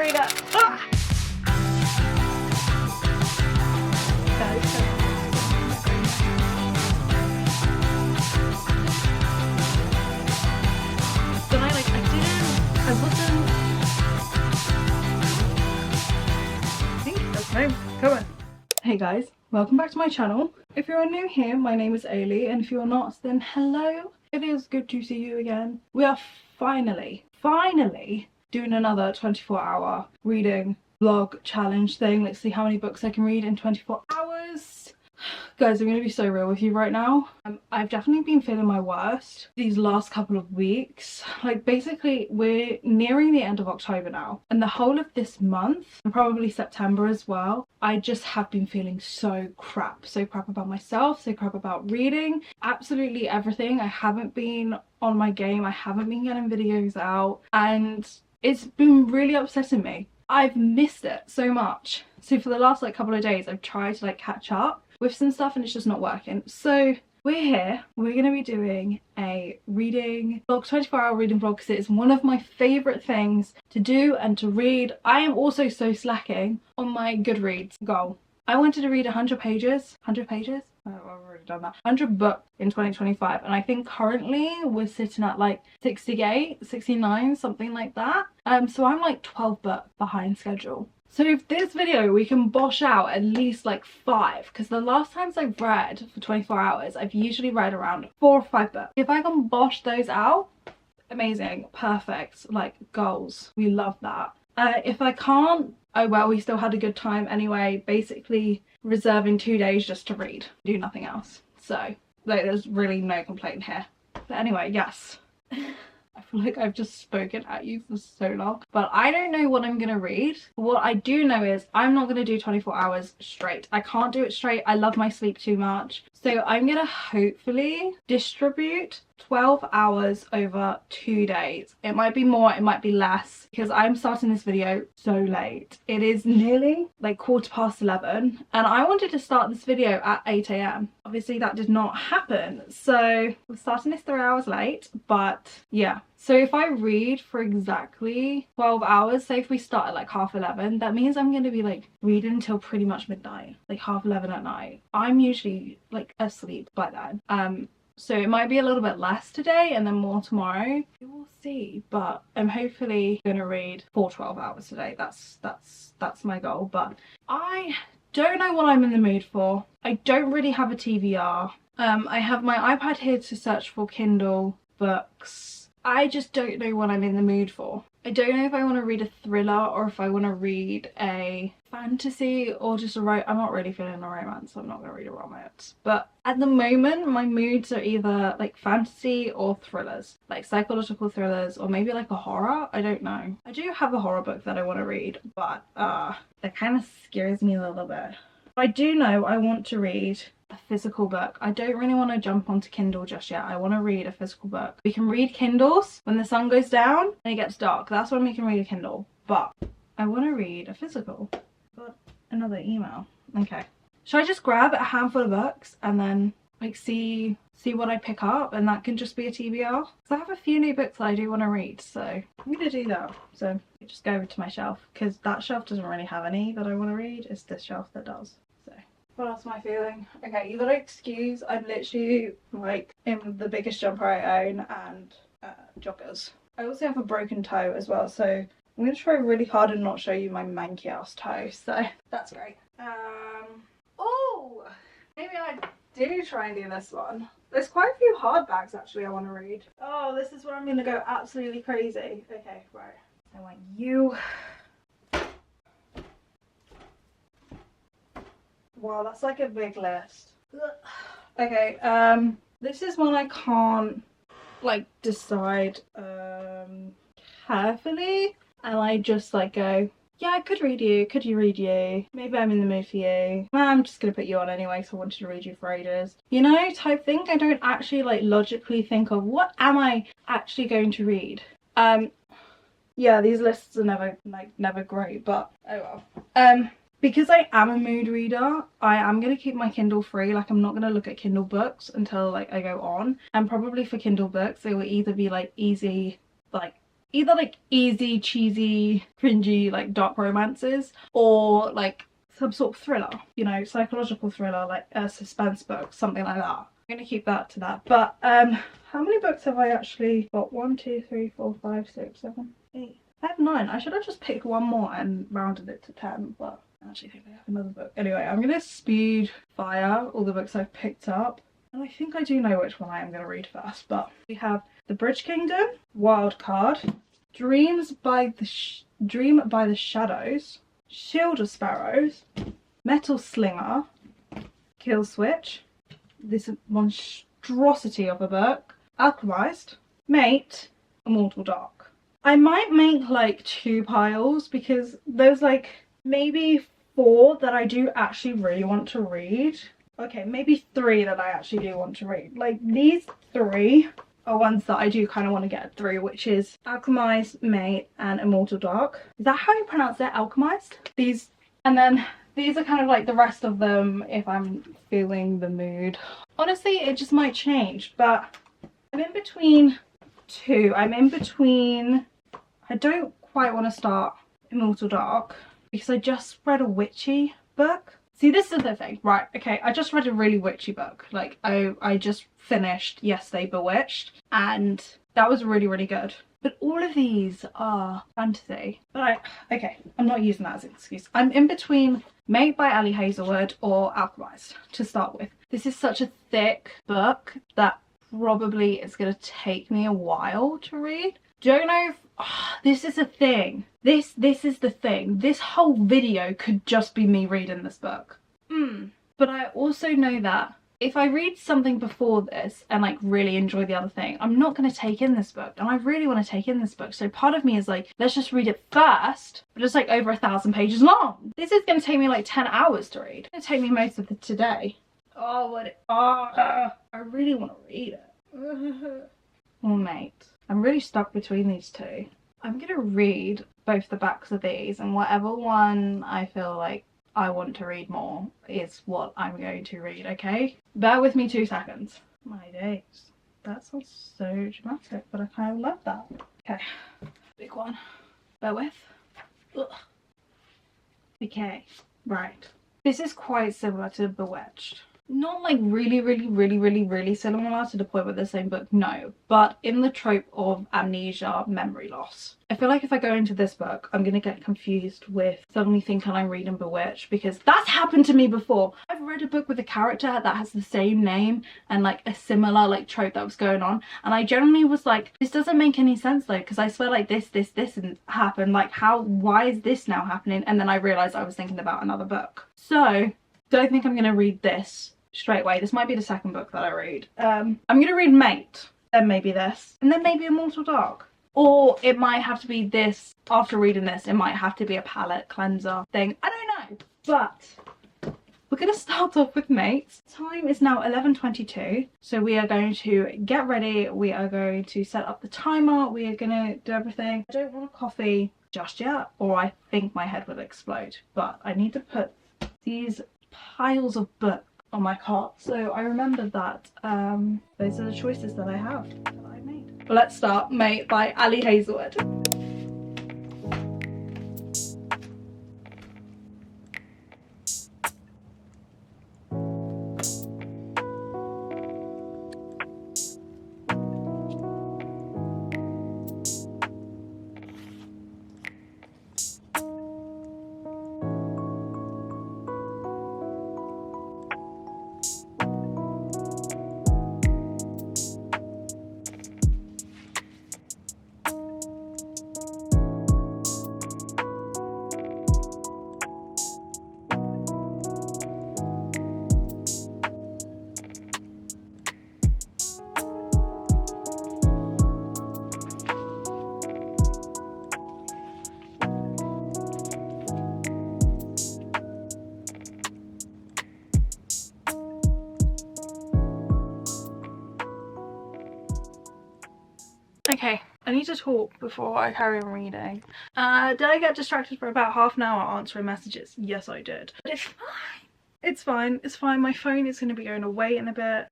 read it. Ah! Come on. Hey guys, welcome back to my channel. If you're new here, my name is Eilidh, and if you're not, then hello. It is good to see you again. We are finally doing another 24-hour reading vlog challenge thing. Let's see how many books I can read in 24 hours. Guys, I'm gonna be so real with you right now. I've definitely been feeling my worst these last couple of weeks. Like, basically, we're nearing the end of October now, and the whole of this month, and probably September as well, I just have been feeling so crap about myself, so crap about reading, absolutely everything. I haven't been on my game, I haven't been getting videos out, and it's been really upsetting me. I've missed it so much. So for the last couple of days, I've tried to catch up with some stuff, and it's just not working. So we're here, we're going to be doing a reading vlog, 24-hour reading vlog, because it's one of my favourite things to do and to read. I am also so slacking on my Goodreads goal. I wanted to read 100 pages. Oh, I've already done that. 100 books in 2025, and I think currently we're sitting at 68, 69, something like that. So I'm 12 books behind schedule. So if this video we can bosh out at least 5, because the last times I've read for 24 hours, I've usually read around 4 or 5 books. If I can bosh those out, amazing, perfect, goals. We love that. If I can't, oh well, we still had a good time anyway. Basically reserving 2 days just to read, do nothing else. So there's really no complaint here. But anyway, yes. I feel like I've just spoken at you for so long, but I don't know what I'm gonna read. What I do know is I'm not gonna do 24 hours straight. I can't do it straight. I love my sleep too much. So I'm gonna hopefully distribute 12 hours over 2 days. It might be more, it might be less, because I'm starting this video so late. It is nearly 11:15, and I wanted to start this video at 8 AM. Obviously that did not happen, so we're starting this 3 hours late, but yeah. So if I read for exactly 12 hours, say if we start at 11:30, that means I'm going to be reading until pretty much midnight, 11:30 at night. I'm usually asleep by then. So it might be a little bit less today and then more tomorrow. We will see, but I'm hopefully gonna read for 12 hours today. That's my goal. But I don't know what I'm in the mood for. I don't really have a TBR. I have my iPad here to search for Kindle books. I just don't know what I'm in the mood for. I don't know if I want to read a thriller or if I want to read a fantasy or just I'm not really feeling a romance, so I'm not going to read a romance. But at the moment, my moods are either fantasy or thrillers, psychological thrillers, or maybe a horror. I don't know. I do have a horror book that I want to read, but that kind of scares me a little bit. I do know I want to read a physical book. I don't really want to jump onto Kindle just yet. I want to read a physical book. We can read Kindles when the sun goes down and it gets dark. That's when we can read a Kindle. But I want to read a physical. Got another email. Okay. Should I just grab a handful of books and then see what I pick up, and that can just be a TBR? Because I have a few new books that I do want to read, so I'm going to do that. So I just go over to my shelf, because that shelf doesn't really have any that I want to read. It's this shelf that does. What else am I feeling? Okay, you gotta excuse, I'm literally in the biggest jumper I own and joggers. I also have a broken toe as well, so I'm gonna try really hard and not show you my manky ass toe, so that's great. Oh, maybe I do try and do this one. There's quite a few hardbacks actually I want to read. Oh, this is where I'm gonna go absolutely crazy. Okay, right. I want you. Wow, that's a big list. Okay, this is one I can't decide carefully, and I just go, yeah, I could read you, could you read you? Maybe I'm in the mood for you. I'm just gonna put you on anyway, so I wanted to read you for ages. You know, type thing. I don't actually logically think of what am I actually going to read. Yeah, these lists are never great, but oh well. Because I am a mood reader, I am going to keep my Kindle free. I'm not going to look at Kindle books until I go on. And probably for Kindle books, they will either be easy either like easy, cheesy, cringy, like dark romances, or like some sort of thriller, you know, psychological thriller, like a suspense book, something like that. I'm gonna keep that to that. But how many books have I actually got? 1, 2, 3, 4, 5, 6, 7, 8. I have 9. I should have just picked one more and rounded it to 10, but I actually think I have another book. Anyway, I'm gonna speed fire all the books I've picked up. And I think I do know which one I am going to read first, but we have The Bridge Kingdom, Wildcard, Dream by the Shadows, Shield of Sparrows, Metal Slinger, Kill Switch, this monstrosity of a book, Alchemised, Mate, Immortal Dark. I might make like 2 piles because there's like maybe 4 that I do actually really want to read. Okay, maybe 3 that I actually do want to read. Like these 3 are ones that I do kind of want to get through, which is Alchemized, Mate, and Immortal Dark. Is that how you pronounce it? Alchemized? These, and then these are kind of like the rest of them if I'm feeling the mood. Honestly, it just might change, but I'm in between 2. I'm in between, I don't quite want to start Immortal Dark because I just read a witchy book. See, this is the thing, right? Okay, I just read a really witchy book. Like, I just finished yesterday Bewitched, and that was really, really good. But all of these are fantasy. But okay, I'm not using that as an excuse. I'm in between Made by Ali Hazelwood or Alchemized to start with. This is such a thick book that probably it's going to take me a while to read. Don't know if this is a thing. This is the thing. This whole video could just be me reading this book. But I also know that if I read something before this and like really enjoy the other thing, I'm not going to take in this book, and I really want to take in this book. So part of me is like, let's just read it first, but it's like over 1,000 pages long. This is going to take me like 10 hours to read. It's going to take me most of the today. Oh, I really want to read it. Oh, mate. I'm really stuck between these 2. I'm going to read both the backs of these, and whatever one I feel like I want to read more is what I'm going to read, okay? Bear with me 2 seconds. My days. That sounds so dramatic, but I kind of love that. Okay, big one. Bear with. Ugh. Okay, right. This is quite similar to Bewitched. Not like really similar to the point where the same book, no, but in the trope of amnesia, memory loss. I feel like if I go into this book, I'm gonna get confused with suddenly thinking I'm reading Bewitched, because that's happened to me before. I've read a book with a character that has the same name and like a similar like trope that was going on, and I generally was like, this doesn't make any sense though, because I swear like this and happened, like why is this now happening? And then I realized I was thinking about another book. So don't think I'm gonna read this straight away. This might be the second book that I read. I'm gonna read Mate, then maybe this, and then maybe Immortal Dark. Or it might have to be this. After reading this, it might have to be a palette cleanser thing. I don't know. But we're gonna start off with Mate. Time is now 11:22, so we are going to get ready. We are going to set up the timer. We are gonna do everything. I don't want a coffee just yet, or I think my head will explode. But I need to put these piles of books on my cart, so I remembered that those are the choices that I have that I made. Well, let's start Mate by Ali Hazelwood. Okay, I need to talk before I carry on reading. Did I get distracted for about half an hour answering messages? Yes, I did. But it's fine. It's fine. It's fine. My phone is going to be going away in a bit.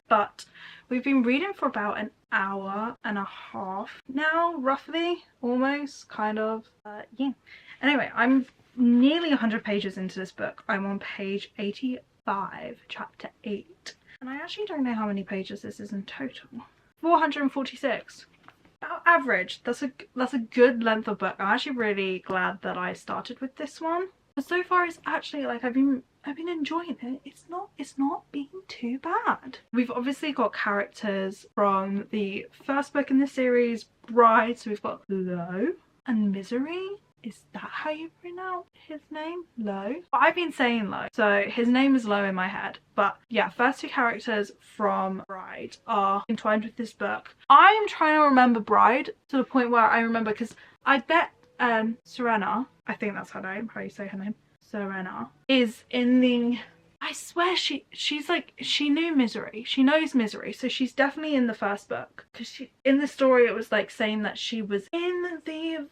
But we've been reading for about an hour and a half now, roughly, almost, kind of. Yeah. Anyway, I'm nearly 100 pages into this book. I'm on page 85, chapter 8. And I actually don't know how many pages this is in total. 446. About average. That's a good length of book. I'm actually really glad that I started with this one. But so far it's actually like I've been enjoying it. It's not being too bad. We've obviously got characters from the first book in the series, Bride. So we've got Lo and Misery. Is that how you pronounce his name? Lo? I've been saying Lo, so his name is Lo in my head. But yeah, first two characters from Bride are entwined with this book. I'm trying to remember Bride to the point where I remember, because I bet Serena, I think that's her name, how you say her name, Serena, is in the... I swear she's like, she knew Misery. She knows Misery, so she's definitely in the first book. Because she, in the story, it was like saying that she was in the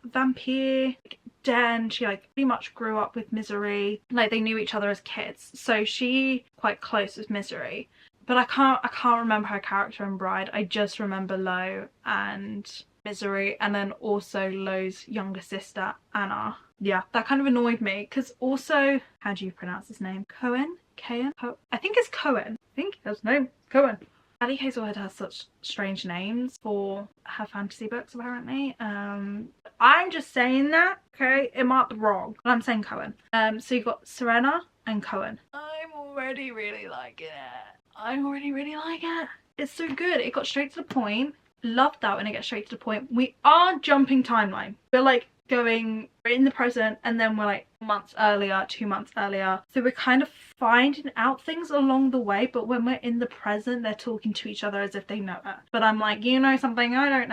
vampire den. She like pretty much grew up with Misery. Like they knew each other as kids, so she quite close with Misery. But I can't remember her character in Bride. I just remember Lo and Misery, and then also Lo's younger sister Anna. Yeah, that kind of annoyed me, because also, how do you pronounce his name? Cohen? I think it's Cohen. I think his name Cohen. Ali Hazelwood has such strange names for her fantasy books, apparently. I'm just saying that, okay? It might be wrong, but I'm saying Cohen. So you've got Serena and Cohen. I'm already really liking it. I already really like it. It's so good. It got straight to the point. Love that when it gets straight to the point. We are jumping timeline. We're like we're in the present, and then we're like months earlier, 2 months earlier. So we're kind of finding out things along the way, but when we're in the present, they're talking to each other as if they know it. But I'm like, you know something I don't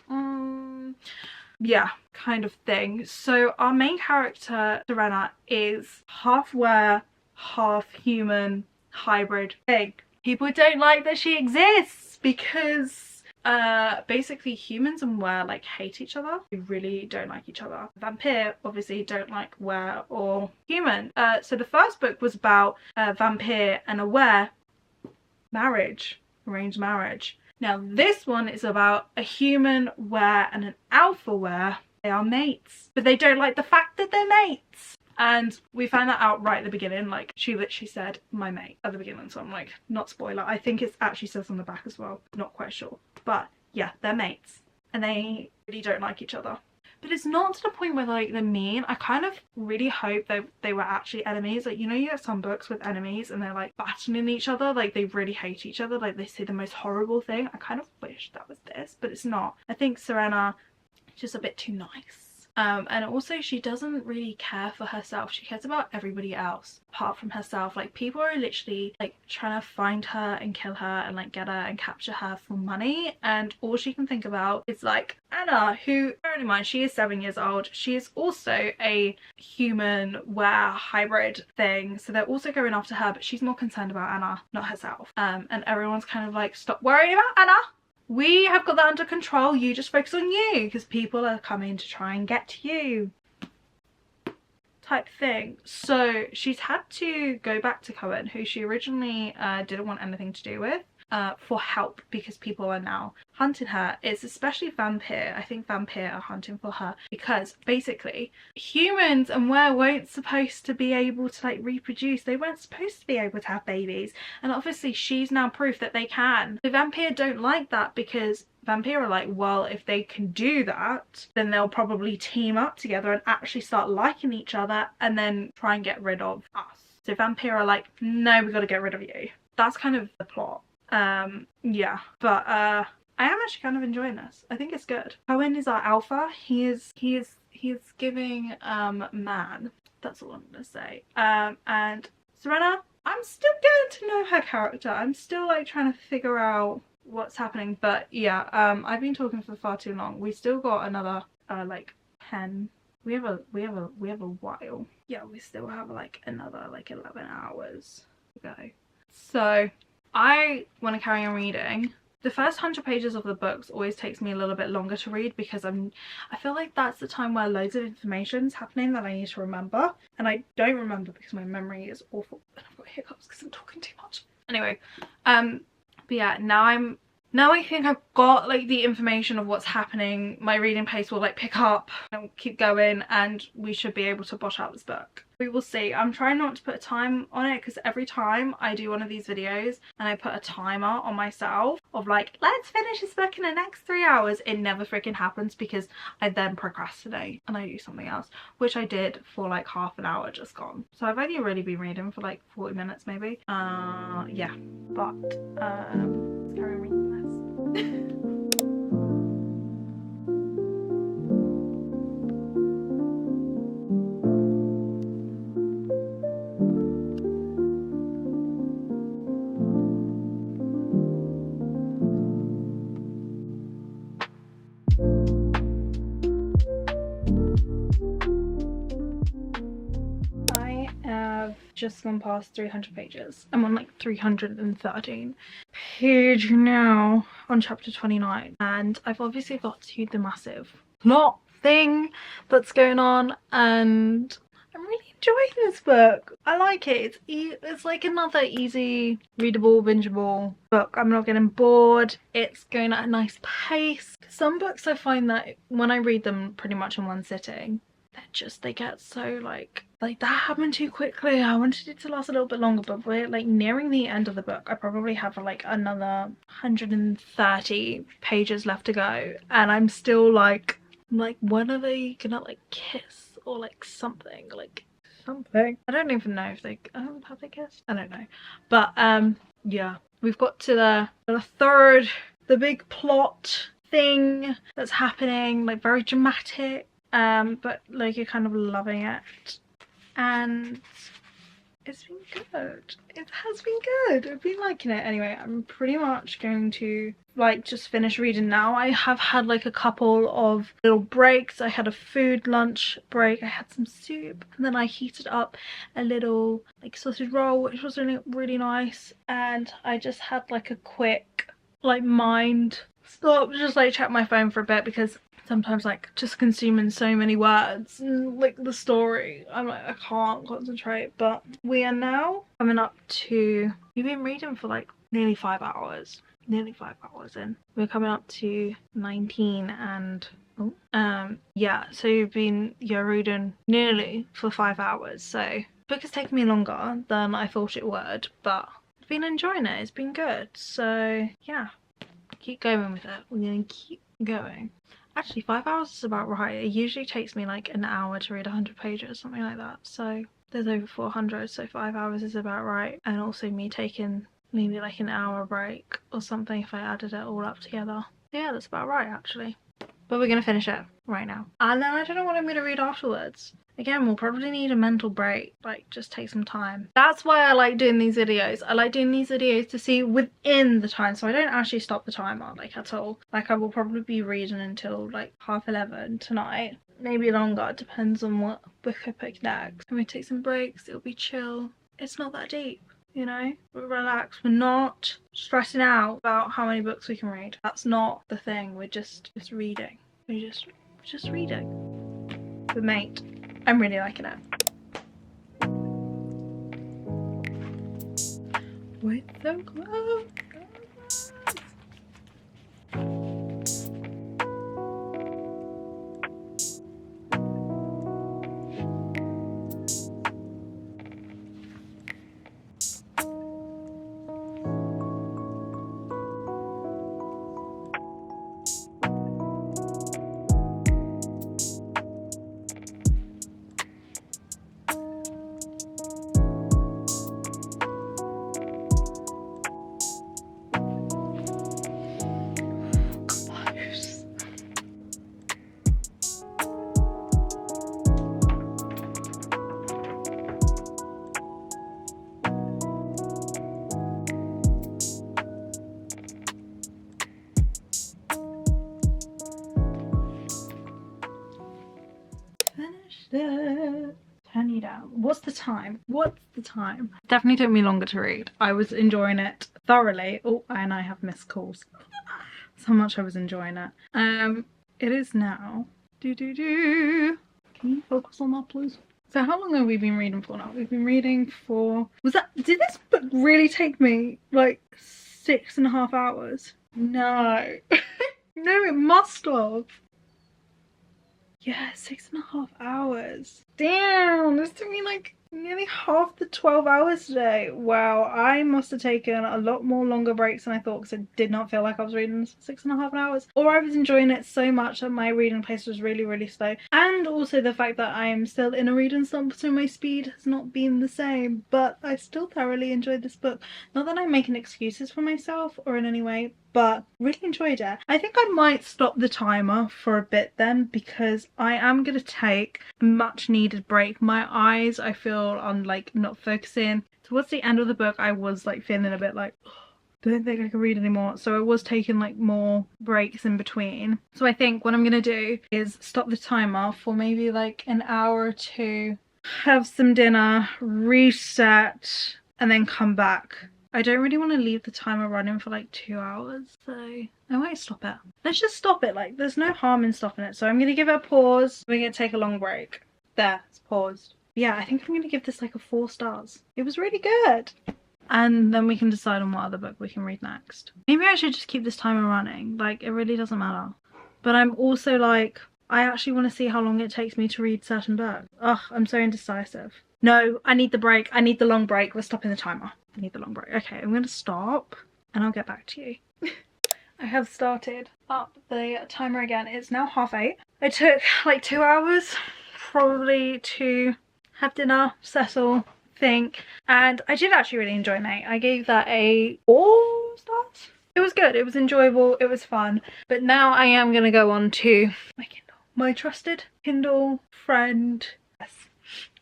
know. Yeah, kind of thing. So our main character, Serena, is half were, half human hybrid thing. People don't like that she exists because basically humans and were like hate each other. We really don't like each other. Vampire obviously don't like were or human. So the first book was about a vampire and a were marriage, arranged marriage. Now this one is about a human were and an alpha were. They are mates, but they don't like the fact that they're mates. And we found that out right at the beginning. Like she literally said my mate at the beginning, so I'm like, not spoiler. I think it actually says on the back as well, not quite sure. But yeah, they're mates and they really don't like each other. But it's not to the point where like they're mean. I kind of really hope that they were actually enemies. Like, you know, you have some books with enemies and they're like battling each other, like they really hate each other, like they say the most horrible thing. I kind of wish that was this, but it's not. I think Serena is just a bit too nice. And also she doesn't really care for herself. She cares about everybody else apart from herself. Like people are literally like trying to find her and kill her and like get her and capture her for money, and all she can think about is like Anna, who, bearing in mind, she is 7 years old. She is also a human were hybrid thing, so they're also going after her, but she's more concerned about Anna, not herself. And everyone's kind of like, stop worrying about Anna, we have got that under control, you just focus on you, because people are coming to try and get to you, type thing. So she's had to go back to Cohen, who she originally didn't want anything to do with, for help, because people are now hunting her. It's especially vampire. I think vampire are hunting for her because basically humans and weren't supposed to be able to like reproduce. They weren't supposed to be able to have babies, and obviously she's now proof that they can. The vampire don't like that, because vampire are like, well, if they can do that, then they'll probably team up together and actually start liking each other and then try and get rid of us. So vampire are like, no, we got to get rid of you. That's kind of the plot. Yeah, but I am actually kind of enjoying this. I think it's good. Cohen is our alpha. He is giving man. That's all I'm gonna say. And Serena, I'm still getting to know her character. I'm still like trying to figure out what's happening. But yeah, I've been talking for far too long. We still got another like 10. We have a while. Yeah, we still have like another like 11 hours to go. So I want to carry on reading. The first 100 pages of the books always takes me a little bit longer to read, because I feel like that's the time where loads of information is happening that I need to remember, and I don't remember because my memory is awful and I've got hiccups because I'm talking too much. Anyway, but yeah, now I'm now I think I've got like the information of what's happening. My reading pace will like pick up and keep going, and we should be able to bosh out this book. We will see. I'm trying not to put a time on it because every time I do one of these videos and I put a timer on myself of like, let's finish this book in the next 3 hours, it never freaking happens because I then procrastinate and I do something else, which I did for like half an hour just gone. So I've only really been reading for like 40 minutes maybe. Yeah, but let's carry on reading this. Just gone past 300 pages. I'm on like 313 page now on chapter 29, and I've obviously got to the massive plot thing that's going on, and I'm really enjoying this book. I like it. It's like another easy, readable, bingeable book. I'm not getting bored. It's going at a nice pace. Some books I find that when I read them pretty much in one sitting, they get so like that happened too quickly. I wanted it to last a little bit longer, but we're like nearing the end of the book. I probably have like another 130 pages left to go, and I'm still like when are they gonna like kiss or like something, I don't even know if they have they kissed. I don't know, but yeah, we've got to the big plot thing that's happening, like very dramatic. But like you're kind of loving it, and it's been good. It has been good. I've been liking it. Anyway, I'm pretty much going to like just finish reading now. I have had like a couple of little breaks. I had a food lunch break. I had some soup, and then I heated up a little like sausage roll, which was really, really nice. And I just had like a quick like mind stop, just like check my phone for a bit, because sometimes like just consuming so many words and like the story, I'm like I can't concentrate. But we are now coming up to, we've been reading for like nearly 5 hours in. We're coming up to 19 and yeah, so you've been reading nearly for 5 hours. So the book has taken me longer than I thought it would, but I've been enjoying it. It's been good. So yeah, keep going with it. We're gonna keep going. Actually, 5 hours is about right. It usually takes me like an hour to read 100 pages, something like that. So there's over 400, so 5 hours is about right. And also me taking maybe like an hour break or something if I added it all up together. Yeah, that's about right actually. But we're gonna finish it right now. And then I don't know what I'm gonna read afterwards. Again, we'll probably need a mental break, like just take some time. That's why I like doing these videos. I like doing these videos to see within the time, so I don't actually stop the timer like at all. Like I will probably be reading until like 11:30 tonight, maybe longer, it depends on what book I pick next. And we take some breaks, it'll be chill. It's not that deep, you know? We're relaxed, we're not stressing out about how many books we can read. That's not the thing, we're just reading. We're just reading. But mate, I'm really liking it. With the clothes. Turn you down. What's the time? Definitely took me longer to read. I was enjoying it thoroughly. Oh, and I have missed calls. So much I was enjoying it. It is now. Can you focus on that, please? So how long have we been reading for now? We've been reading for... did this book really take me like 6.5 hours? No. No, it must have. Yeah, 6.5 hours. Damn, this took me like nearly half the 12 hours today. Wow, I must have taken a lot more longer breaks than I thought because I did not feel like I was reading 6.5 hours. Or I was enjoying it so much that my reading pace was really, really slow. And also the fact that I am still in a reading slump, so my speed has not been the same. But I still thoroughly enjoyed this book. Not that I'm making excuses for myself or in any way, but really enjoyed it. I think I might stop the timer for a bit then, because I am going to take a much needed break. My eyes, I feel, are like not focusing. Towards the end of the book I was like feeling a bit like, don't think I can read anymore, so I was taking like more breaks in between. So I think what I'm going to do is stop the timer for maybe like an hour or two, have some dinner, reset, and then come back. I don't really want to leave the timer running for like 2 hours, so I might stop it. Let's just stop it. Like, there's no harm in stopping it. So I'm going to give it a pause. We're going to take a long break. There, it's paused. Yeah, I think I'm going to give this like a 4 stars. It was really good. And then we can decide on what other book we can read next. Maybe I should just keep this timer running. Like, it really doesn't matter. But I'm also like, I actually want to see how long it takes me to read certain books. Ugh, I'm so indecisive. No, I need the break. I need the long break. We're stopping the timer. I need the long break. Okay, I'm going to stop and I'll get back to you. I have started up the timer again. It's now 8:30. It took like 2 hours probably to have dinner, settle, think, and I did actually really enjoy Nate. I gave that a 4 stars. It was good. It was enjoyable. It was fun. But now I am going to go on to my Kindle. My trusted Kindle friend. Yes.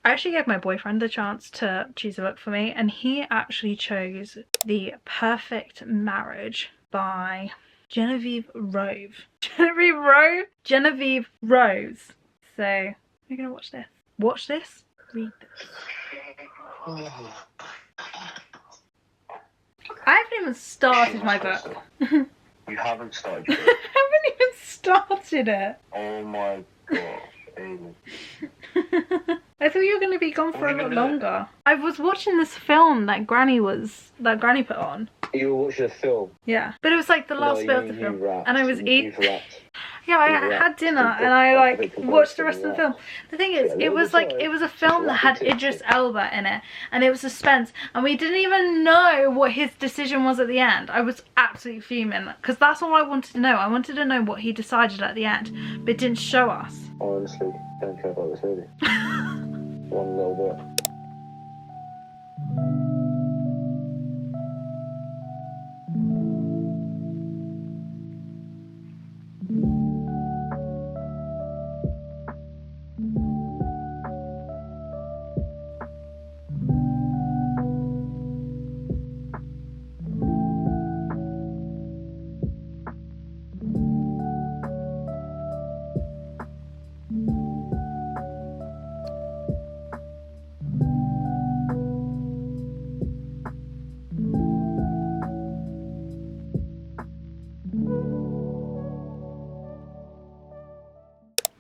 I actually gave my boyfriend the chance to choose a book for me, and he actually chose The Perfect Marriage by Genevieve Rose. Genevieve Rose. So we're gonna watch this. Watch this. Read this. I haven't even started my book. You haven't started it? I haven't even started it. Oh my god. I thought you were going to be gone for a lot longer. I was watching this film that Granny put on. You were watching a film? Yeah. But it was like the last bit of the film. And I was eating. Yeah, I had dinner and I like watched the rest of the film. The thing is, it was a film that had Idris Elba in it, and it was suspense, and we didn't even know what his decision was at the end. I was absolutely fuming because that's all I wanted to know. I wanted to know what he decided at the end, but it didn't show us. I honestly don't care about this movie. One little bit.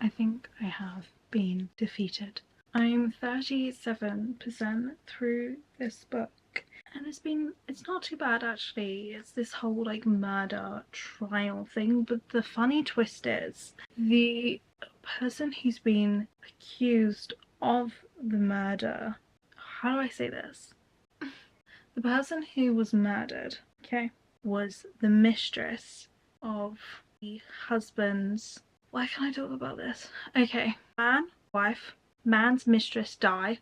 I think I have been defeated. I'm 37% through this book, and it's not too bad actually. It's this whole like murder trial thing, but the funny twist is the person who's been accused of the murder, how do I say this? The person who was murdered, okay, was the mistress of the husband's. Why can't I talk about this? Okay. Man, wife, man's mistress die.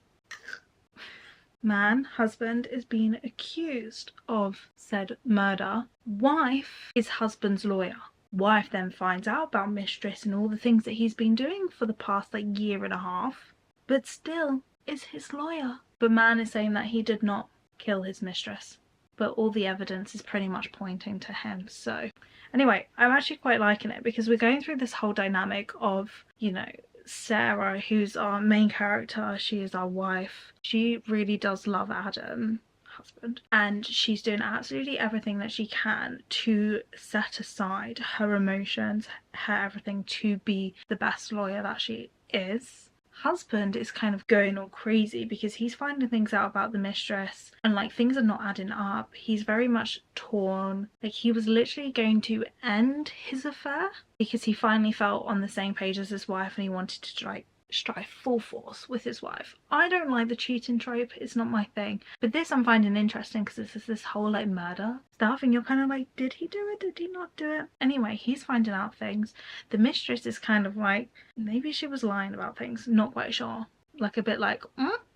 Man, husband, is being accused of said murder. Wife is husband's lawyer. Wife then finds out about mistress and all the things that he's been doing for the past like year and a half, but still is his lawyer. But man is saying that he did not kill his mistress, but all the evidence is pretty much pointing to him. So anyway, I'm actually quite liking it because we're going through this whole dynamic of, you know, Sarah, who's our main character, she is our wife. She really does love Adam, husband, and she's doing absolutely everything that she can to set aside her emotions, her everything, to be the best lawyer that she is. husband is kind of going all crazy because he's finding things out about the mistress and like things are not adding up. He's very much torn. Like he was literally going to end his affair because he finally felt on the same page as his wife and he wanted to like strive full force with his wife. I don't like the cheating trope, it's not my thing, but this I'm finding interesting because this is this whole like murder stuff and you're kind of like, did he do it, did he not do it? Anyway, he's finding out things. The mistress is kind of like, maybe she was lying about things, not quite sure, like a bit like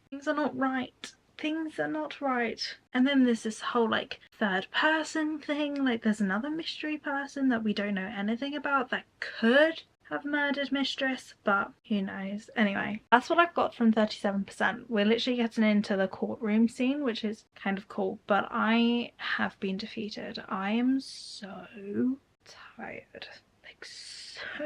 things are not right, things are not right. And then there's this whole like third person thing, like there's another mystery person that we don't know anything about that could have murdered mistress, but who knows. Anyway, that's what I've got from 37%. We're literally getting into the courtroom scene, which is kind of cool, but I have been defeated. I am so tired, like so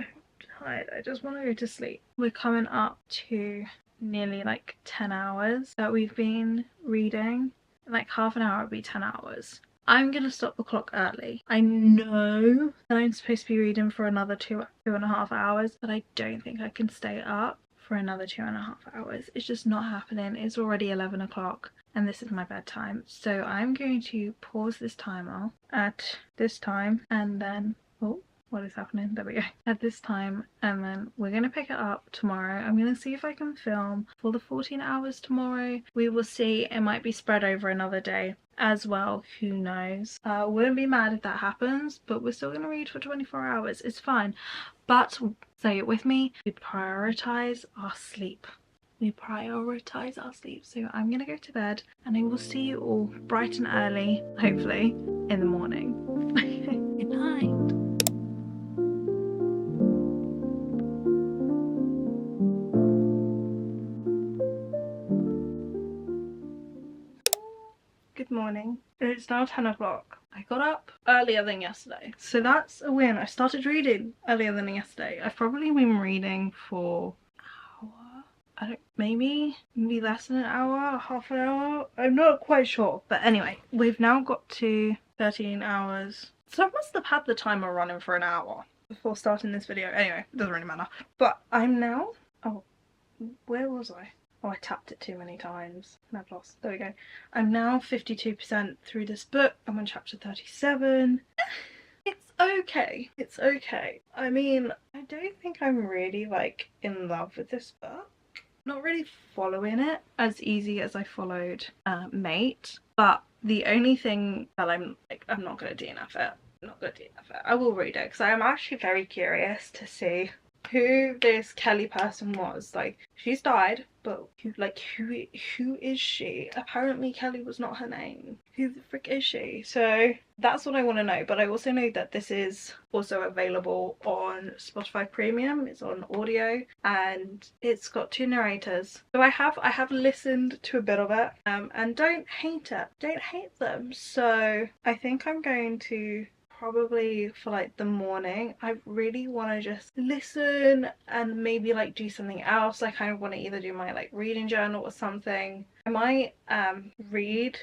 tired. I just want to go to sleep. We're coming up to nearly like 10 hours that we've been reading. Like half an hour would be 10 hours. I'm gonna stop the clock early. I know that I'm supposed to be reading for another two and a half hours, but I don't think I can stay up for another 2.5 hours. It's just not happening. It's already 11 o'clock and this is my bedtime. So I'm going to pause this timer at this time and then, oh, what is happening? There we go. At this time, and then we're going to pick it up tomorrow. I'm going to see if I can film for the 14 hours tomorrow. We will see. It might be spread over another day as well, who knows. Wouldn't be mad if that happens, but we're still going to read for 24 hours. It's fine, but say it with me, we prioritize our sleep. We prioritize our sleep. So I'm gonna go to bed and I will see you all bright and early, hopefully in the morning. Good night. Good morning. It's now 10 o'clock. I got up earlier than yesterday, so that's a win. I started reading earlier than yesterday. I've probably been reading for an hour. I don't, maybe less than an hour, half an hour. I'm not quite sure, but anyway, we've now got to 13 hours. So I must have had the timer running for an hour before starting this video. Anyway, it doesn't really matter. But I'm now, oh, where was I? Oh, I tapped it too many times and I've lost. There we go. I'm now 52% through this book. I'm on chapter 37. It's okay. It's okay. I mean, I don't think I'm really like in love with this book. Not really following it as easy as I followed Mate. But the only thing that I'm not going to DNF it. I'm not going to DNF it. I will read it because I am actually very curious to see who this Kelly person was. Like, she's died, but who is she? Apparently Kelly was not her name. Who the frick is she? So that's what I want to know. But I also know that this is also available on Spotify Premium. It's on audio and it's got 2 narrators. So I have listened to a bit of it and don't hate it. Don't hate them. So I think I'm going to probably for like the morning, I really want to just listen and maybe like do something else. I kind of want to either do my like reading journal or something. I might read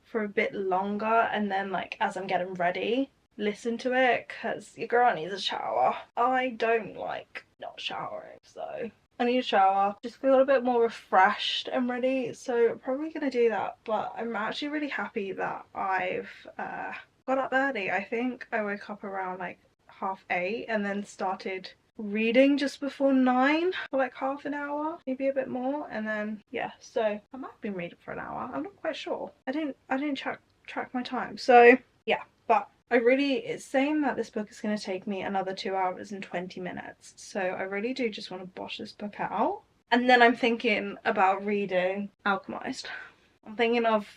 for a bit longer and then like as I'm getting ready listen to it because your girl needs a shower. I don't like not showering, so I need a shower, just feel a bit more refreshed and ready. So I'm probably gonna do that, but I'm actually really happy that I've got up early. I think I woke up around like 8:30 and then started reading just before 9 for like half an hour, maybe a bit more, and then yeah, so I might have been reading for an hour. I'm not quite sure. I didn't track my time. So yeah, but it's saying that this book is going to take me another 2 hours and 20 minutes. So I really do just want to bosh this book out. And then I'm thinking about reading Alchemised. I'm thinking of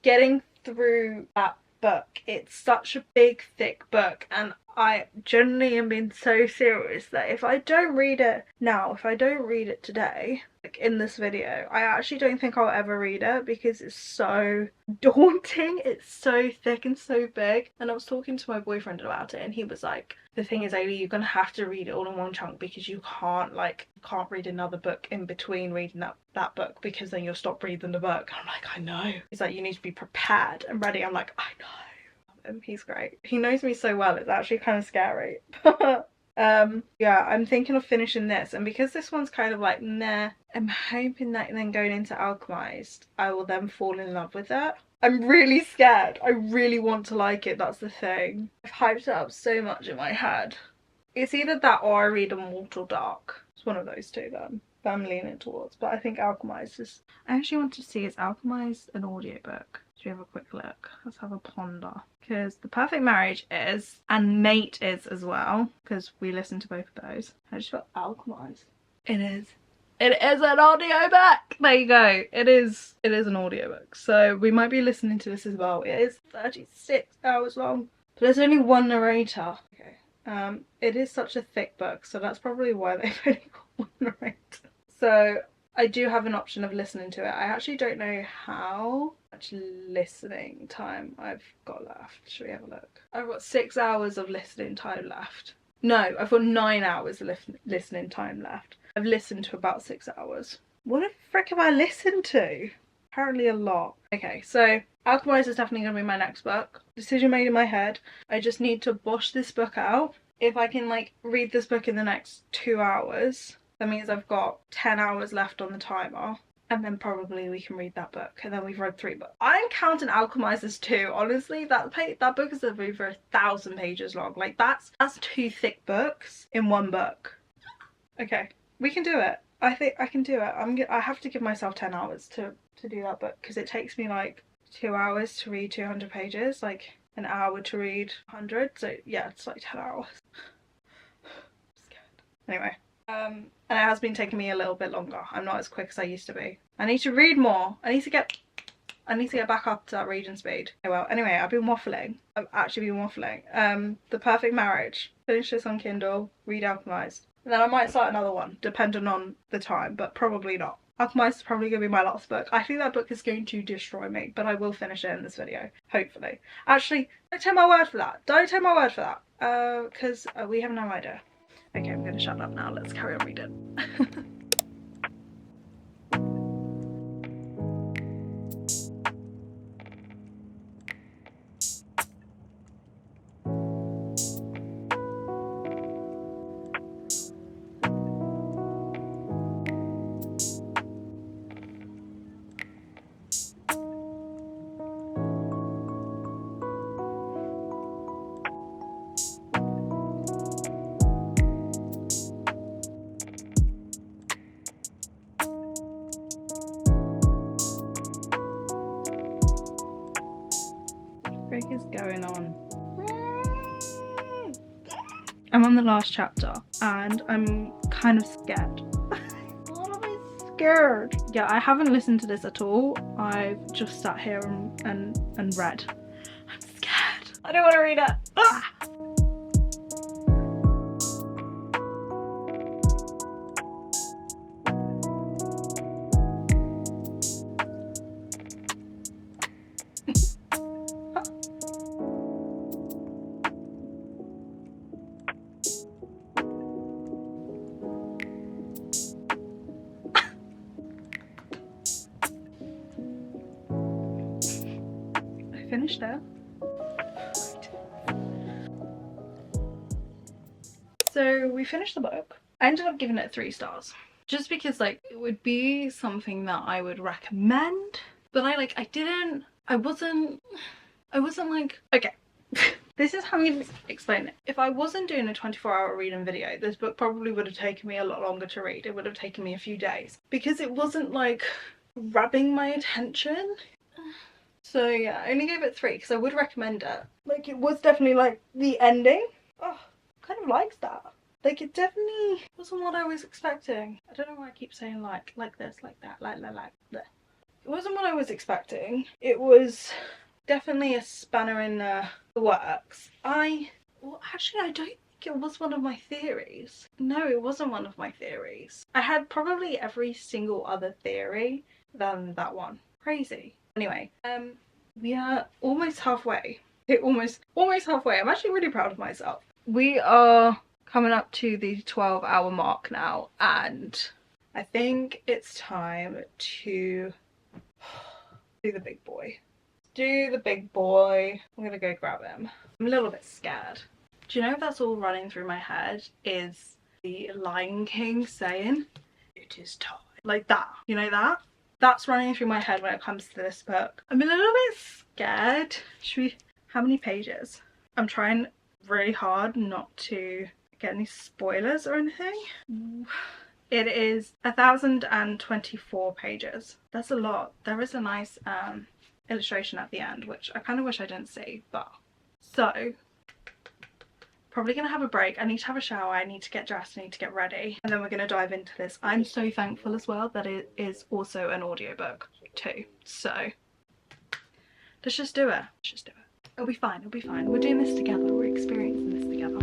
getting through that book. It's such a big thick book and I generally am being so serious that if I don't read it now, if I don't read it today, like in this video, I actually don't think I'll ever read it because it's so daunting. It's so thick and so big. And I was talking to my boyfriend about it and he was like, the thing is, Eilidh, you're gonna have to read it all in one chunk because you can't read another book in between reading that book because then you'll stop reading the book. And I'm like, I know. He's like, you need to be prepared and ready. I'm like, I know. He's great. He knows me so well, it's actually kind of scary. Yeah, I'm thinking of finishing this, and because this one's kind of like nah, I'm hoping that then going into Alchemised I will then fall in love with it. I'm really scared. I really want to like it, that's the thing. I've hyped it up so much in my head. It's either that or I read Immortal Dark. It's one of those two that I'm leaning towards, but I think Alchemised is... I actually want to see, is Alchemised an audiobook? Should we have a quick look? Let's have a ponder. Because The Perfect Marriage is, and Mate is as well, because we listen to both of those. I just got Alchemised. It is. It is an audiobook! There you go. It is an audiobook. So we might be listening to this as well. It is 36 hours long. But there's only one narrator. Okay. It is such a thick book, so that's probably why they've only got one narrator. So I do have an option of listening to it. I actually don't know how much listening time I've got left. Should we have a look? I've got 6 hours of listening time left. No, I've got 9 hours of listening time left. I've listened to about 6 hours. What the frick have I listened to? Apparently a lot. Okay, so Alchemised is definitely going to be my next book. Decision made in my head. I just need to bosh this book out. If I can like read this book in the next 2 hours, that means I've got 10 hours left on the timer. And then probably we can read that book. And then we've read 3 books. I'm counting Alchemised as 2. Honestly, that book is over 1,000 pages long. Like that's 2 thick books in one book. Okay, we can do it. I think I can do it. I have to give myself 10 hours to do that book, because it takes me like 2 hours to read 200 pages, like an hour to read 100. So yeah, it's like 10 hours. I'm scared. Anyway, and it has been taking me a little bit longer. I'm not as quick as I used to be. I need to read more. I need to get back up to that reading speed. Okay, well, anyway, I've been waffling. I've actually been waffling. The Perfect Marriage. Finish this on Kindle. Read Alchemised. And then I might start another one, depending on the time, but probably not. Alchemised is probably going to be my last book. I think that book is going to destroy me, but I will finish it in this video, hopefully. Actually, don't take my word for that. Don't take my word for that, because we have no idea. Okay, I'm going to shut up now. Let's carry on reading. What is going on? I'm on the last chapter and I'm kind of scared. I'm scared. Yeah, I haven't listened to this at all. I've just sat here and read. I'm scared. I don't want to read it. Ah! Finished it. So we finished the book. I ended up giving it 3 stars just because like it would be something that I would recommend, but I wasn't like, okay. This is how I'm going to explain it. If I wasn't doing a 24-hour reading video, this book probably would have taken me a lot longer to read. It would have taken me a few days because it wasn't like grabbing my attention. So yeah, I only gave it 3 because I would recommend it. Like it was definitely like the ending. Oh, kind of likes that. Like it definitely wasn't what I was expecting. I don't know why I keep saying like this, like that, like that. It wasn't what I was expecting. It was definitely a spanner in the works. Well, actually, I don't think it was one of my theories. No, it wasn't one of my theories. I had probably every single other theory than that one. Crazy. Anyway, we are almost halfway. Almost halfway. I'm actually really proud of myself. We are coming up to the 12-hour mark now, and I think it's time to do the big boy. Do the big boy. I'm gonna go grab him. I'm a little bit scared. Do you know if that's all running through my head is the Lion King saying, "It is time." Like that, you know that? That's running through my head when it comes to this book. I'm a little bit scared. How many pages? I'm trying really hard not to get any spoilers or anything. It is 1,024 pages. That's a lot. There is a nice illustration at the end, which I kind of wish I didn't see, but so probably gonna have a break. I need to have a shower, I need to get dressed, I need to get ready, and then we're gonna dive into this. I'm so thankful as well that it is also an audiobook too, so let's just do it. Let's just do it. It'll be fine, it'll be fine. We're doing this together, we're experiencing this together.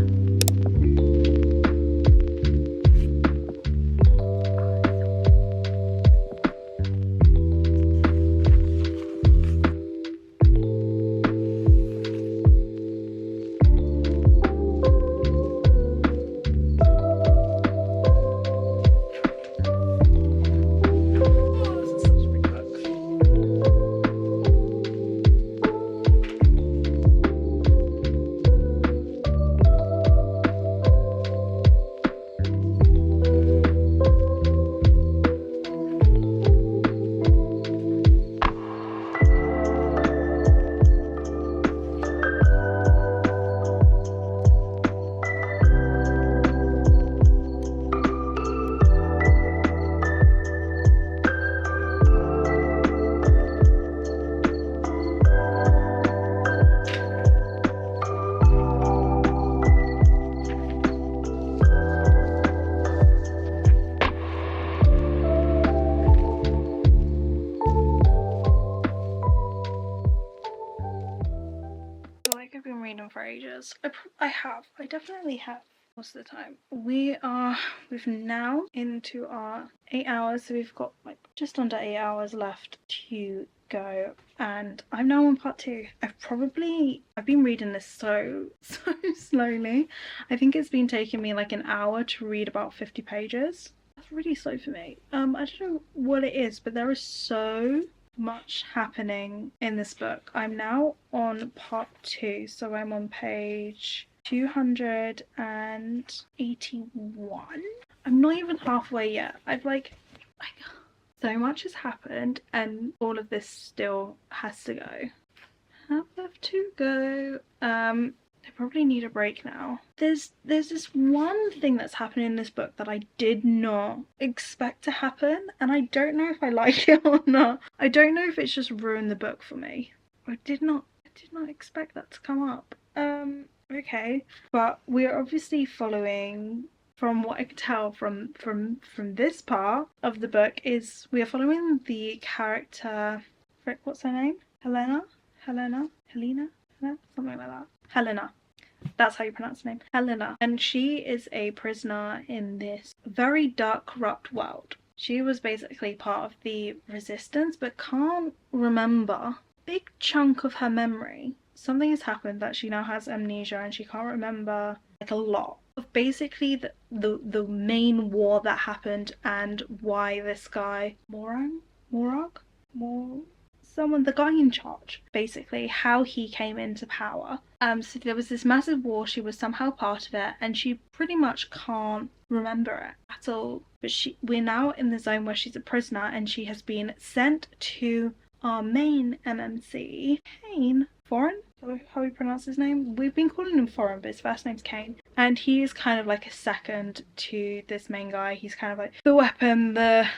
For ages. I definitely have most of the time. We've now into our 8 hours, so we've got like just under 8 hours left to go, and I'm now on part 2. I've been reading this so slowly. I think it's been taking me like an hour to read about 50 pages. That's really slow for me. I don't know what it is, but there is so much happening in this book. I'm now on part 2, so I'm on page 281. I'm not even halfway yet. So much has happened and all of this still has to go. Have left to go. I probably need a break now. There's this one thing that's happening in this book that I did not expect to happen, and I don't know if I like it or not. I don't know if it's just ruined the book for me. I did not expect that to come up. Okay, but we're obviously following, from what I could tell from this part of the book, is we are following the character. What's her name? Helena, something like that. Helena. That's how you pronounce her name. Helena. And she is a prisoner in this very dark, corrupt world. She was basically part of the resistance, but can't remember a big chunk of her memory. Something has happened that she now has amnesia and she can't remember like a lot of basically the main war that happened and why this guy the guy in charge, basically how he came into power. So there was this massive war, she was somehow part of it, and she pretty much can't remember it at all. But we're now in the zone where she's a prisoner and she has been sent to our main MMC, Kane. Foreign? How we pronounce his name? We've been calling him Foreign, but his first name's Kane. And he is kind of like a second to this main guy. He's kind of like the weapon, the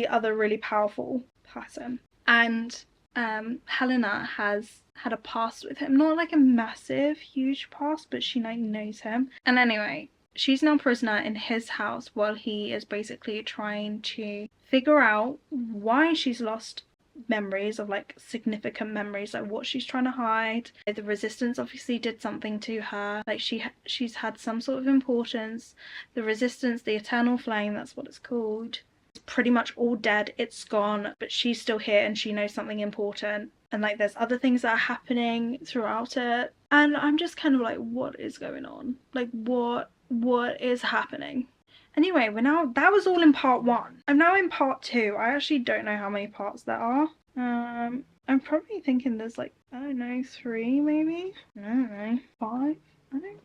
other really powerful person. And Helena has had a past with him, not like a massive huge past, but she like knows him. And anyway, she's now a prisoner in his house while he is basically trying to figure out why she's lost memories of like significant memories, like what she's trying to hide. The resistance obviously did something to her, like she's had some sort of importance. The resistance, the eternal flame, that's what it's called, pretty much all dead, it's gone, but she's still here and she knows something important. And like there's other things that are happening throughout it, and I'm just kind of like, what is going on? Like what is happening? Anyway, that was all in part 1. I'm now in part 2. I actually don't know how many parts there are. I'm probably thinking there's like, I don't know, 3 maybe? I don't know, 5? I don't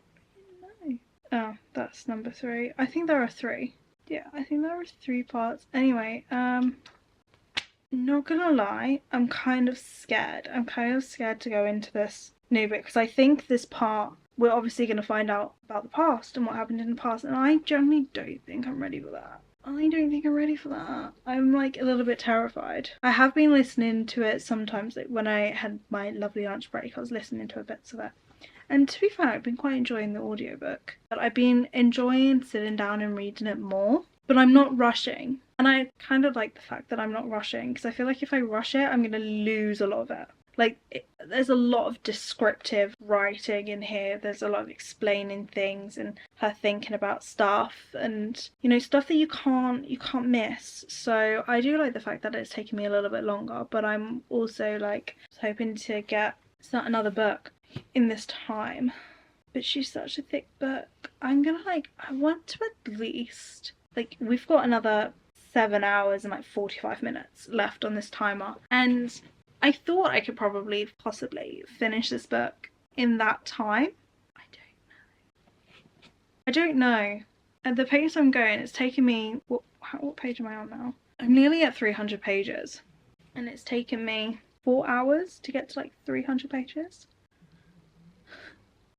Oh, that's number 3. I think there are 3. Yeah, I think there are 3 parts. Anyway, not gonna lie, I'm kind of scared. I'm kind of scared to go into this new bit because I think this part we're obviously going to find out about the past and what happened in the past, and I generally don't think I'm ready for that. I don't think I'm ready for that. I'm like a little bit terrified. I have been listening to it sometimes, like when I had my lovely lunch break, I was listening to bits of it. And to be fair, I've been quite enjoying the audiobook. But I've been enjoying sitting down and reading it more. But I'm not rushing. And I kind of like the fact that I'm not rushing, because I feel like if I rush it, I'm going to lose a lot of it. Like, there's a lot of descriptive writing in here. There's a lot of explaining things and her thinking about stuff and, you know, stuff that you can't miss. So I do like the fact that it's taken me a little bit longer, but I'm also like hoping to start another book in this time. But she's such a thick book. I want to at least, like, we've got another 7 hours and like 45 minutes left on this timer, and I thought I could possibly finish this book in that time. I don't know. At the pace I'm going, it's taken me, what page am I on now? I'm nearly at 300 pages, and it's taken me 4 hours to get to like 300 pages.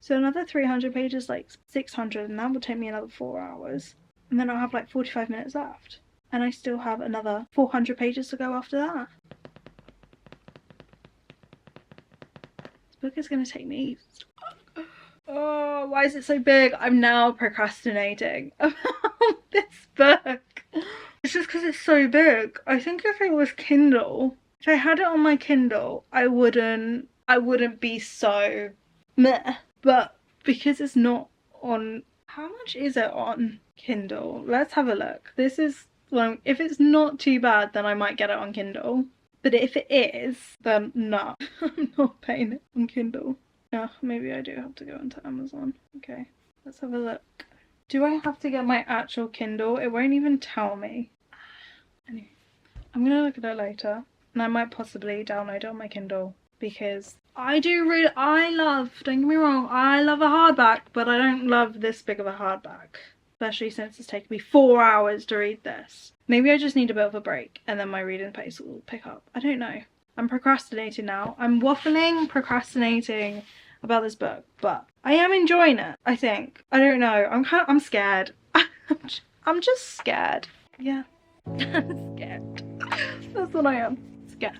So another 300 pages, like 600, and that will take me another 4 hours. And then I'll have like 45 minutes left. And I still have another 400 pages to go after that. This book is going to take me... Oh, why is it so big? I'm now procrastinating about this book. It's just because it's so big. I think if it was Kindle, if I had it on my Kindle, I wouldn't be so meh. But because it's not on... How much is it on Kindle? Let's have a look. This is... Well, if it's not too bad, then I might get it on Kindle. But if it is, then no. I'm not paying it on Kindle. Yeah, maybe I do have to go into Amazon. Okay, let's have a look. Do I have to get my actual Kindle? It won't even tell me. Anyway, I'm gonna look at it later. And I might possibly download it on my Kindle. Because don't get me wrong, I love a hardback, but I don't love this big of a hardback. Especially since it's taken me 4 hours to read this. Maybe I just need a bit of a break and then my reading pace will pick up. I don't know. I'm procrastinating now. I'm procrastinating about this book, but I am enjoying it, I think. I don't know. I'm scared. I'm just scared. Yeah. I'm scared. That's what I am. Scared.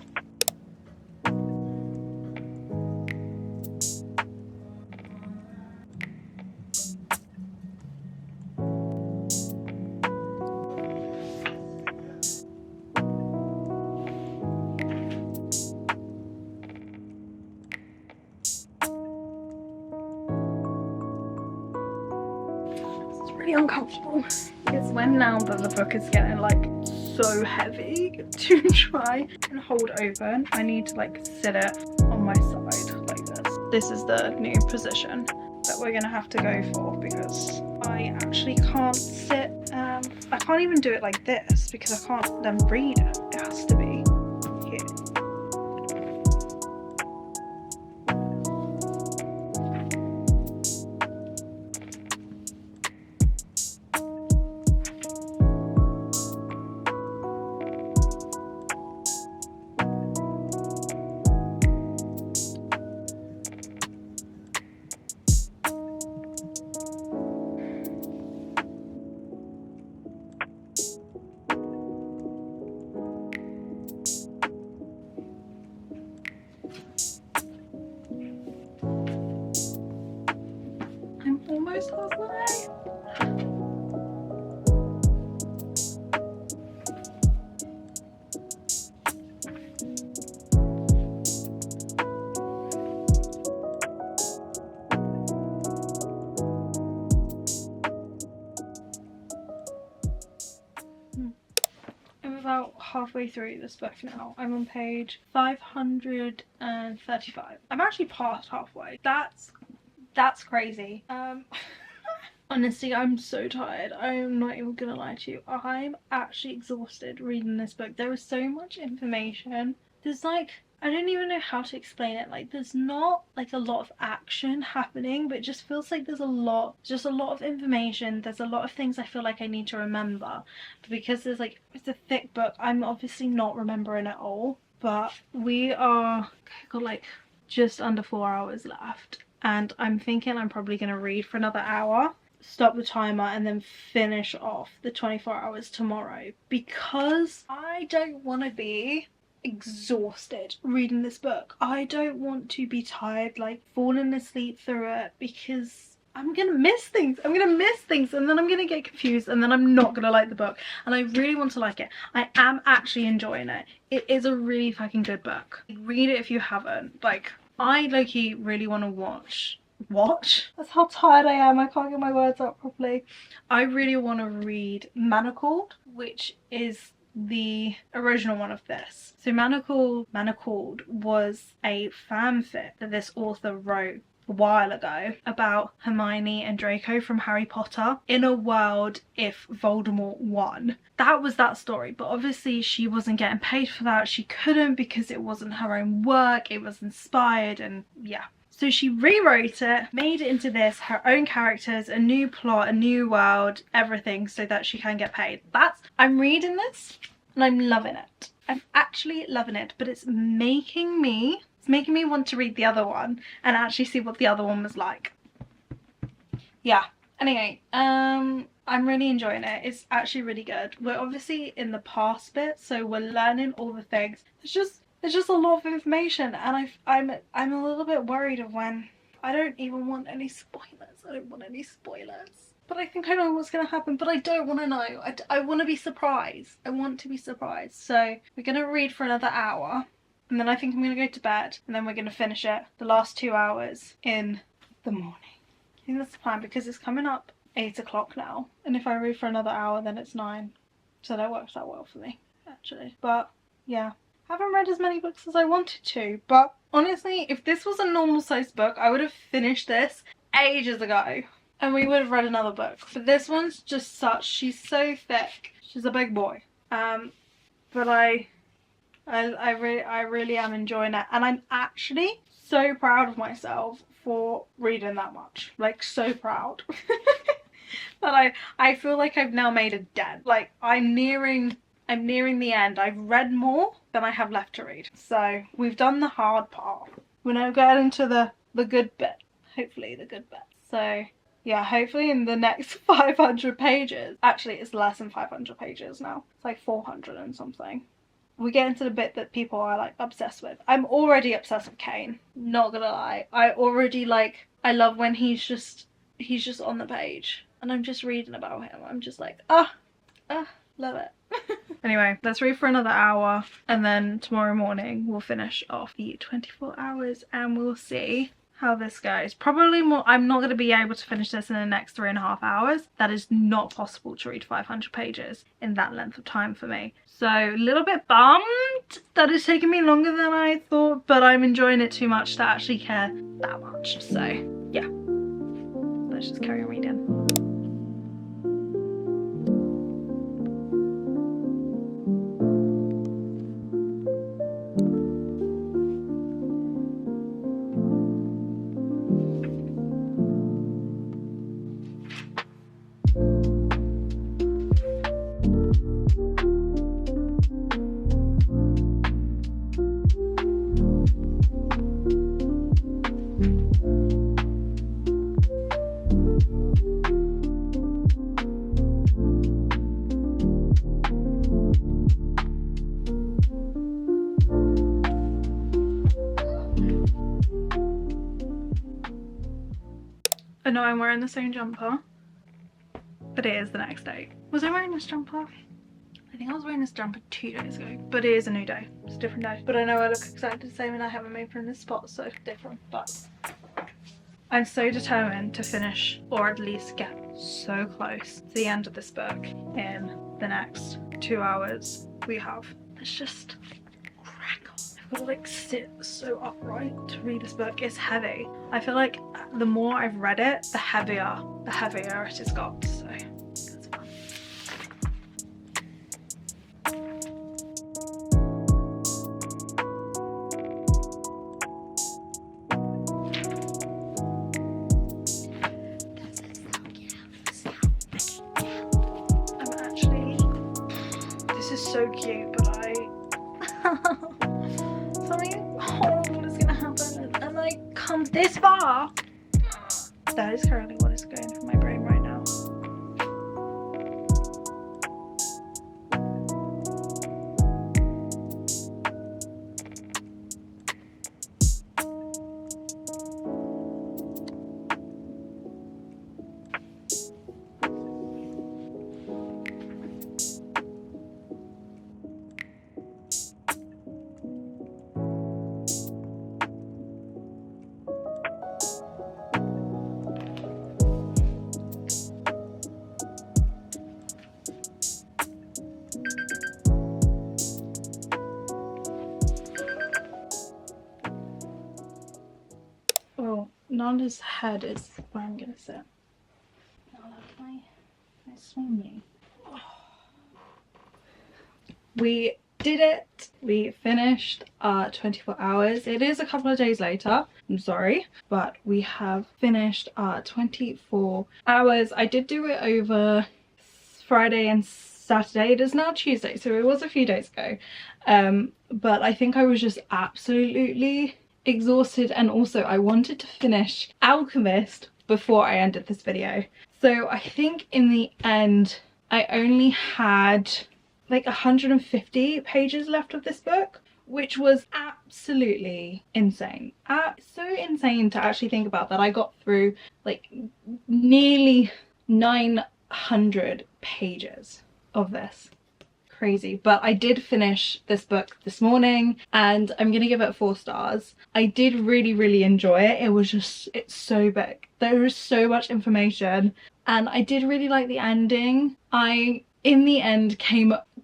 Uncomfortable. It's when now that the book is getting like so heavy to try and hold open, I need to like sit it on my side like this. This is the new position that we're gonna have to go for because I actually can't sit, I can't even do it like this because I can't then read it. It has to be here. Almost halfway. I'm about halfway through this book now. I'm on page 535. I'm actually past halfway. That's crazy. Honestly, I'm so tired. I'm not even gonna lie to you. I'm actually exhausted reading this book. There is so much information. There's like I don't even know how to explain it. Like, there's not like a lot of action happening, but it just feels like there's just a lot of information. There's a lot of things I feel like I need to remember, but because there's like, it's a thick book, I'm obviously not remembering it all. But we got like just under 4 hours left, and I'm thinking I'm probably gonna read for another hour, stop the timer, and then finish off the 24 hours tomorrow, because I don't want to be exhausted reading this book. I don't want to be tired, like falling asleep through it, because I'm gonna miss things. I'm gonna miss things, and then I'm gonna get confused, and then I'm not gonna like the book. And I really want to like it. I am actually enjoying it. It is a really fucking good book. Read it if you haven't. Like, I low-key really want to watch. That's how tired I am. I can't get my words out properly. I really want to read Manacled, which is the original one of this. So Manacled was a fanfic that this author wrote a while ago about Hermione and Draco from Harry Potter in a world if Voldemort won. That was that story, but obviously she wasn't getting paid for that. She couldn't, because it wasn't her own work, it was inspired, and yeah. So she rewrote it, made it into this, her own characters, a new plot, a new world, everything, so that she can get paid. I'm reading this and I'm loving it. I'm actually loving it, but it's making me want to read the other one and actually see what the other one was like. Yeah. Anyway, I'm really enjoying it. It's actually really good. We're obviously in the past bit, so we're learning all the things. There's just a lot of information, and I'm a little bit worried of when. I don't even want any spoilers. I don't want any spoilers. But I think I know what's going to happen, but I don't want to know. I want to be surprised. I want to be surprised. So we're going to read for another hour, and then I think I'm going to go to bed, and then we're going to finish it the last 2 hours in the morning. I think that's the plan, because it's coming up 8 o'clock now, and if I read for another hour, then it's 9. So that works out well for me, actually. But yeah. I haven't read as many books as I wanted to, but honestly, if this was a normal sized book, I would have finished this ages ago and we would have read another book. But this one's just she's so thick. She's a big boy. But I really am enjoying it, and I'm actually so proud of myself for reading that much. Like, so proud. That I feel like I've now made a dent. Like, I'm nearing the end. I've read more than I have left to read. So we've done the hard part. We're now getting into the good bit. Hopefully the good bit. So yeah, hopefully in the next 500 pages. Actually, it's less than 500 pages now. It's like 400 and something. We get into the bit that people are like obsessed with. I'm already obsessed with Kane. Not gonna lie. I love when he's just on the page and I'm just reading about him. I'm just like, love it. Anyway, let's read for another hour, and then tomorrow morning we'll finish off the 24 hours and we'll see how this goes. Probably more. I'm not going to be able to finish this in the next 3.5 hours. That is not possible to read 500 pages in that length of time for me. So a little bit bummed that it's taking me longer than I thought, but I'm enjoying it too much to actually care that much. So yeah, let's just carry on reading. I know I'm wearing the same jumper, but it is the next day. Was I wearing this jumper? I think I was wearing this jumper 2 days ago, but it is a new day. It's a different day. But I know I look exactly the same and I haven't moved from this spot, so it's different. But I'm so determined to finish, or at least get so close to the end of this book in the next 2 hours we have. Let's just crack on. I've got to like sit so upright to read this book. It's heavy. I feel like the more I've read it, the heavier it has got. So that's fun. this is so cute, but something horrible is gonna happen and I come this far. That is currently what is going through my brain right now. Well, Nanda's head is where I'm gonna sit. Now that's my swing. We did it. We finished our 24 hours. It is a couple of days later, I'm sorry, but we have finished our 24 hours. I did do it over Friday and Saturday. It is now Tuesday, so it was a few days ago. But I think I was just absolutely exhausted, and also I wanted to finish Alchemist before I ended this video. So I think in the end I only had like 150 pages left of this book, which was absolutely insane. So insane to actually think about that I got through like nearly 900 pages of this. Crazy. But I did finish this book this morning and I'm gonna give it 4 stars. I did really enjoy it. It was just, it's so big. There is so much information and I did really like the ending. I in the end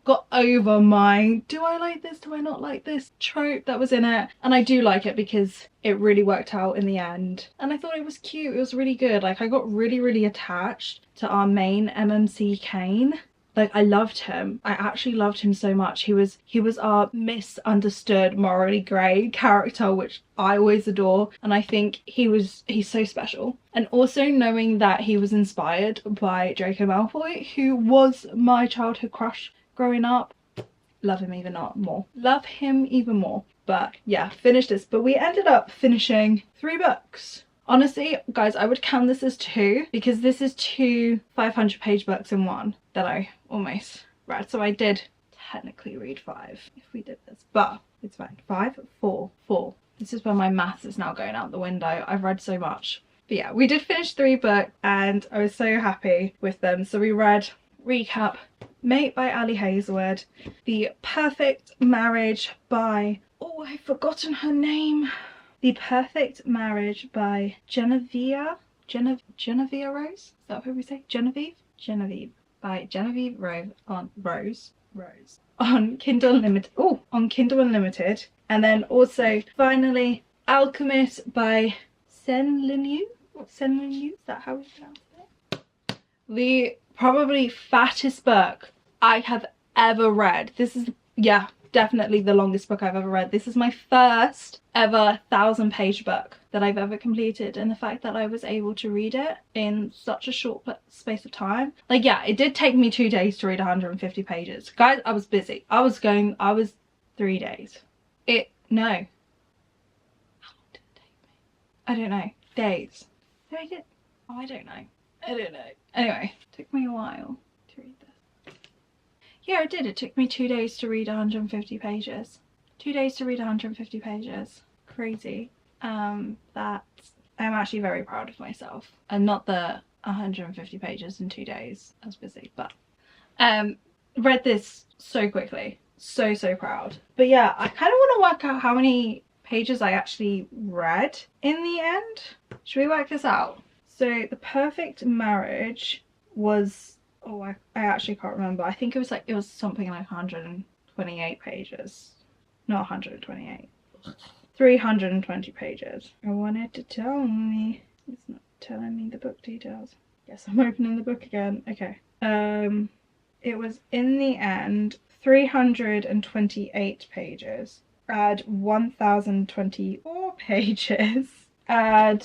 got over my do I like this, do I not like this trope that was in it, and I do like it because it really worked out in the end and I thought it was cute. It was really good. Like I got really attached to our main MMC Kane. Like I loved him. I actually loved him so much. He was our misunderstood morally grey character, which I always adore, and I think he's so special. And also knowing that he was inspired by Draco Malfoy, who was my childhood crush growing up, love him even more. Love him even more. But yeah, finished this. But we ended up finishing 3 books. Honestly, guys, I would count this as 2 because this is 2 500-page books in one that I almost read. So I did technically read 5 if we did this, but it's fine. 5, 4, 4. This is where my maths is now going out the window. I've read so much. But yeah, we did finish 3 books and I was so happy with them. So we read, recap, Mate by Ali Hazelwood, The Perfect Marriage by, oh, I've forgotten her name. The Perfect Marriage by Genevieve Rose? Is that what we say? Genevieve by Genevieve Rose on Kindle Unlimited. Oh, on Kindle Unlimited. And then also finally Alchemist by Senlin Yu. Is that how we pronounce it? The probably fattest book I have ever read. This is, yeah, definitely the longest book I've ever read. This is my first ever 1000-page book that I've ever completed, and the fact that I was able to read it in such a short space of time. Like, yeah, it did take me 2 days to read 150 pages. Guys, I was busy. I was 3 days. No. How long did it take me? I don't know. Days. Did I get? Oh, I don't know. Anyway, it took me a while to read this. Yeah, it did. It took me 2 days to read 150 pages. 2 days to read 150 pages. Crazy. That I'm actually very proud of myself. And not the 150 pages in 2 days. I was busy, but read this so quickly. So proud. But yeah, I kind of want to work out how many pages I actually read in the end. Should we work this out? So The Perfect Marriage was, oh, I actually can't remember. I think it was something like 128 pages. Not 128. 320 pages. I wanted to tell me. It's not telling me the book details. Guess I'm opening the book again. Okay. It was in the end 328 pages. Add 1024 pages. Add,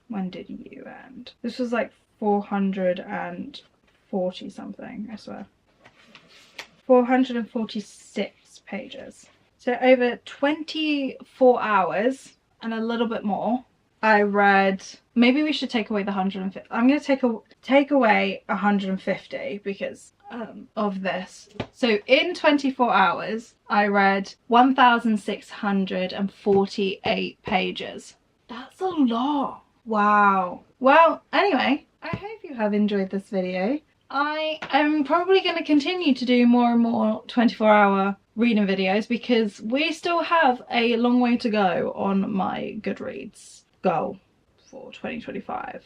when did you end? This was like 440 something, I swear. 446 pages. So over 24 hours and a little bit more, I read, maybe we should take away the 150. I'm going to take away 150 because of this. So in 24 hours, I read 1,648 pages. That's a lot. Wow. Well, anyway, I hope you have enjoyed this video. I am probably going to continue to do more and more 24-hour reading videos because we still have a long way to go on my Goodreads goal for 2025.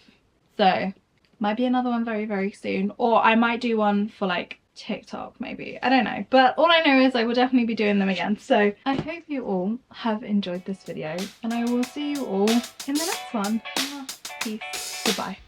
So might be another one very, very soon, or I might do one for like TikTok maybe, I don't know, but all I know is I will definitely be doing them again. So I hope you all have enjoyed this video and I will see you all in the next one. Peace. Goodbye.